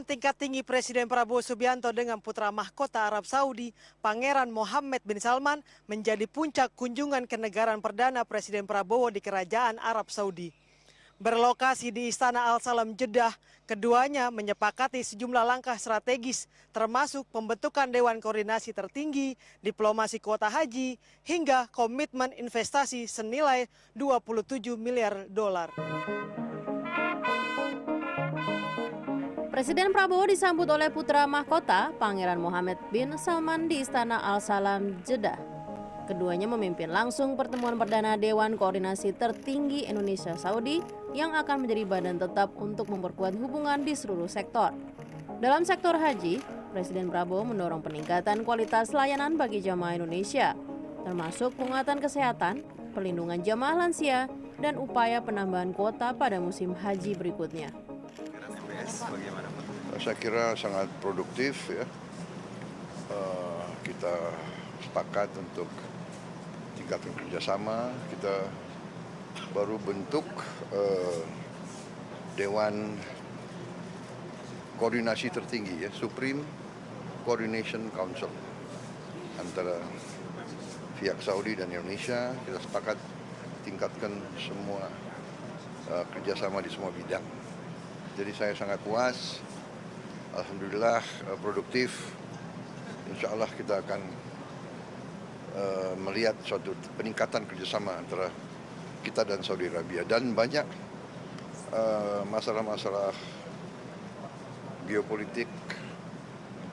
Tingkat tinggi Presiden Prabowo Subianto dengan putra mahkota Arab Saudi, Pangeran Mohammed bin Salman, menjadi puncak kunjungan kenegaraan perdana Presiden Prabowo di Kerajaan Arab Saudi. Berlokasi di Istana Al Salam Jeddah, keduanya menyepakati sejumlah langkah strategis, termasuk pembentukan Dewan Koordinasi Tertinggi, diplomasi kuota haji, hingga komitmen investasi senilai 27 miliar dolar. Presiden Prabowo disambut oleh putra mahkota Pangeran Mohammed bin Salman di Istana Al Salam Jeddah. Keduanya memimpin langsung pertemuan perdana Dewan Koordinasi Tertinggi Indonesia Saudi yang akan menjadi badan tetap untuk memperkuat hubungan di seluruh sektor. Dalam sektor haji, Presiden Prabowo mendorong peningkatan kualitas layanan bagi jamaah Indonesia, termasuk penguatan kesehatan, perlindungan jamaah lansia, dan upaya penambahan kuota pada musim haji berikutnya. Saya kira sangat produktif ya. Kita sepakat untuk tingkatkan kerjasama. Kita baru bentuk Dewan Koordinasi Tertinggi ya, Supreme Coordination Council antara pihak Saudi dan Indonesia. Kita sepakat tingkatkan semua kerjasama di semua bidang. Jadi saya sangat puas, alhamdulillah produktif. Insya Allah kita akan melihat suatu peningkatan kerjasama antara kita dan Saudi Arabia. Dan banyak masalah-masalah geopolitik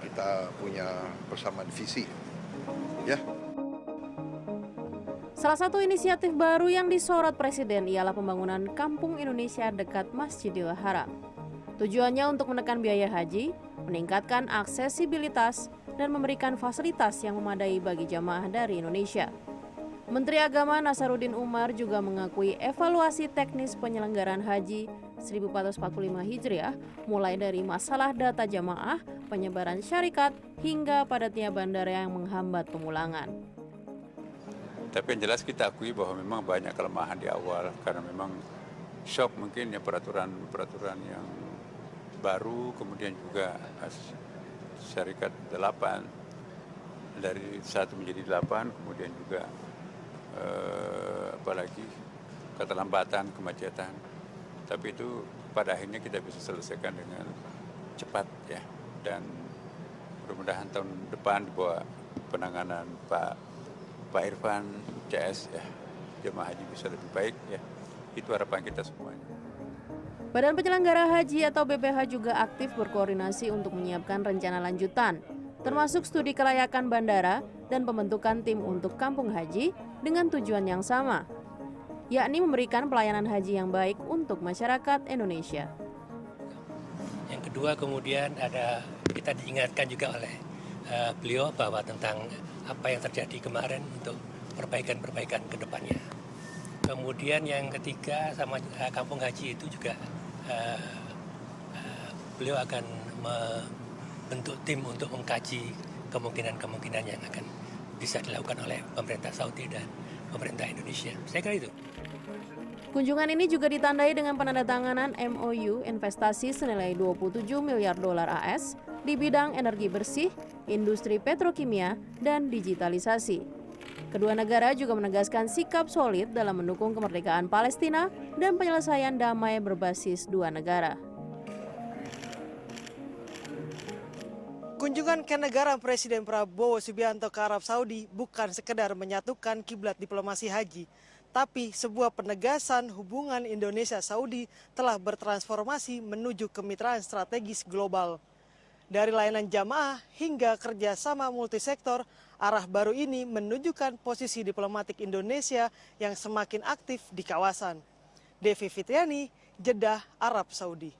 kita punya persamaan visi. Ya. Salah satu inisiatif baru yang disorot Presiden ialah pembangunan Kampung Indonesia dekat Masjidil Haram. Tujuannya untuk menekan biaya haji, meningkatkan aksesibilitas, dan memberikan fasilitas yang memadai bagi jamaah dari Indonesia. Menteri Agama Nasaruddin Umar juga mengakui evaluasi teknis penyelenggaraan haji 1445 Hijriah, mulai dari masalah data jamaah, penyebaran syarikat, hingga padatnya bandara yang menghambat pemulangan. Tapi yang jelas kita akui bahwa memang banyak kelemahan di awal, karena memang shock mungkin ya peraturan yang baru, kemudian juga syarikat 8 dari 1 menjadi 8, kemudian juga apalagi keterlambatan, kemacetan. Tapi itu pada akhirnya kita bisa selesaikan dengan cepat ya, dan mudah-mudahan tahun depan di bawah penanganan Pak Irfan CS ya, jemaah haji bisa lebih baik ya. Itu harapan kita semuanya. Badan Penyelenggara Haji atau BPH juga aktif berkoordinasi untuk menyiapkan rencana lanjutan, termasuk studi kelayakan bandara dan pembentukan tim untuk kampung haji dengan tujuan yang sama, yakni memberikan pelayanan haji yang baik untuk masyarakat Indonesia. Yang kedua, kemudian kita diingatkan juga oleh beliau bahwa tentang apa yang terjadi kemarin untuk perbaikan ke depannya. Kemudian yang ketiga, sama kampung haji itu juga beliau akan membentuk tim untuk mengkaji kemungkinan-kemungkinan yang akan bisa dilakukan oleh pemerintah Saudi dan pemerintah Indonesia. Saya kira itu. Kunjungan ini juga ditandai dengan penandatanganan MOU investasi senilai 27 miliar dolar AS di bidang energi bersih, industri petrokimia, dan digitalisasi. Kedua negara juga menegaskan sikap solid dalam mendukung kemerdekaan Palestina dan penyelesaian damai berbasis dua negara. Kunjungan kenegaraan Presiden Prabowo Subianto ke Arab Saudi bukan sekedar menyatukan kiblat diplomasi haji, tapi sebuah penegasan hubungan Indonesia-Saudi telah bertransformasi menuju kemitraan strategis global. Dari layanan jamaah hingga kerjasama multisektor, arah baru ini menunjukkan posisi diplomatik Indonesia yang semakin aktif di kawasan. Devi Fitriani, Jeddah, Arab Saudi.